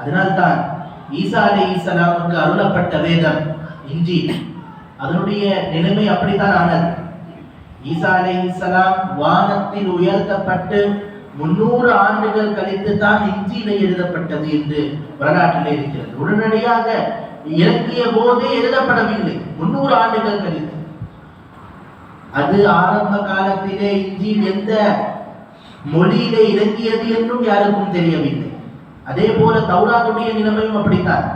அதனால்தான் ஈசா அலைஹிஸ்ஸலாமுக்கு அருளப்பட்ட வேதம் இன்ஜீல், அதனுடைய நிலைமை அப்படித்தான் ஆனது. ஈசா அலைஹிஸ்ஸலாம் வானத்தில் உயர்த்தப்பட்டு 300 ஆண்டுகள் கழித்து தான் இன்ஜீலை எழுதப்பட்டது என்று வரலாற்றில் இருக்கிறது. உடனடியாக இறங்கிய போதே எழுதப்படவில்லை, 300 ஆண்டுகள் கழித்து. அது ஆரம்ப காலத்திலே இன்ஜீல் எந்த மொழியிலே இறங்கியது என்றும் யாருக்கும் தெரியவில்லை. அதே போல தௌராத்துடைய நிலைமையும் அப்படித்தான்.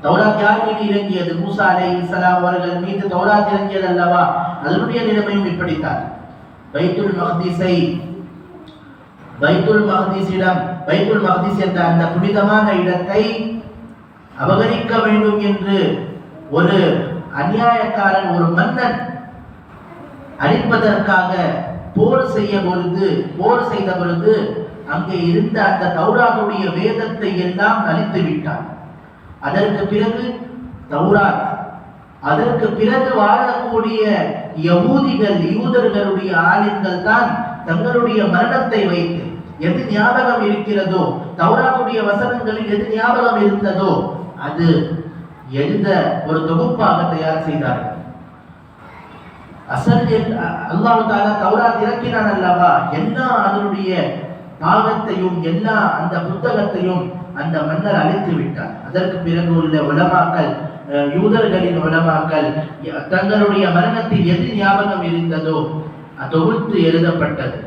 தௌராத் யார் மீது இறங்கியது? மூசா அலைஹிஸ்ஸலாம் அவர்கள் மீது தௌராத் இறங்கியது அல்லவா? அதனுடைய நிலைமையும் இப்படித்தான். பைத்துல் மக்திஸ் என்ற அந்த புனிதமான இடத்தை அபகரிக்க வேண்டும் என்று ஒரு அநியாயக்காரன், ஒரு மன்னன் அழிப்பதற்காக போர் செய்த பொழுது அங்கே இருந்த அந்த தௌராத்துடைய வேதத்தை எல்லாம் அழித்து விட்டார். அதற்கு பிறகு தௌராத், அதற்கு பிறகு வாழக்கூடிய யூதர்களுடைய ஆலிம்கள் தான் தங்களுடைய மரணத்தை வைத்து எது ஞாபகம் இருக்கிறதோ, தௌராத்துடைய வசனங்களில் எது ஞாபகம் இருந்ததோ அது எழுத ஒரு தொகுப்பாக தயார் செய்தார்கள். அல்லாஹ் தஆலா தௌராத் இறக்கினான் அல்லவா, எல்லா அதனுடைய பாகத்தையும் எல்லா அந்த புத்தகத்தையும் அந்த மன்னர் அழித்து விட்டார். அதற்கு பிறகு உள்ள உலமாக்கள், யூதர்களின் உலமாக்கள் தங்களுடைய மரணத்தில் எது ஞாபகம் இருந்ததோ தொகுத்து எழுதப்பட்டது.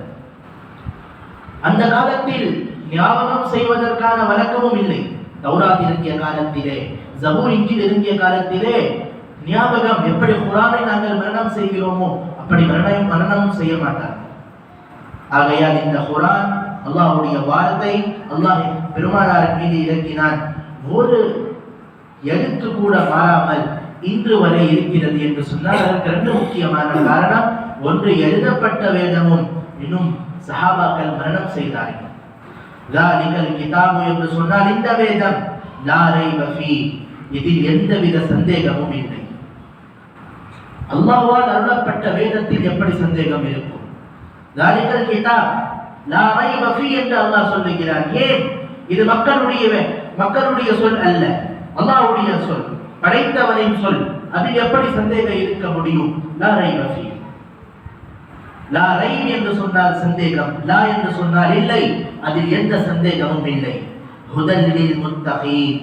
அந்த காலத்தில் ஞாபகம் செய்வதற்கான வழக்கமும் இல்லை. தௌராத் இறங்கிய காலத்திலே, ஜபூர் இன்ஜீல் இறங்கிய காலத்திலே ஞாபகம், எப்படி குர்ஆனை நாங்கள் மரணம் செய்கிறோமோ அப்படி மரணமும் செய்ய மாட்டார். ஆகையால் இந்த குர்ஆன் அல்லாஹ்வுடைய வார்த்தை, அல்லாஹ் பெருமானார் மீது இறக்கினான். ஒரு எழுத்து கூட மாறாமல் இன்று வரை இருக்கிறது என்று சொன்னால் அதற்கு 2 முக்கியமான காரணம். ஒன்று, எழுதப்பட்ட வேதமும், இன்னும் சஹாபாக்கள் மரணம் செய்தார்கள். ஸாலிகல் கிதாபு என்று சொன்னால் இந்த வேதம், லா ரைப ஃபீ, இதில் எந்தவித சந்தேகமும் இல்லை. அல்லாஹ்வால் அருளப்பட்ட வேதத்தில் எப்படி சந்தேகம் இருக்கும்? ஸாலிகல் கிதாப் லா ரைப ஃபீ என்று அல்லாஹ் சொல்லுகிறான். ஏன்? இது மக்களுடைய சொல் அல்ல, அல்லாஹ்வுடைய சொல், படைத்தவனின் சொல். அதில் எப்படி சந்தேகம் இருக்க முடியும்? லா ரைப ஃபீ. லா ரைப் என்று சொன்னால் சந்தேகம், லா என்று சொன்னால் இல்லை, அதில் எந்த சந்தேகமும் இல்லை. ஹுதல் லில் முத்தகீன்.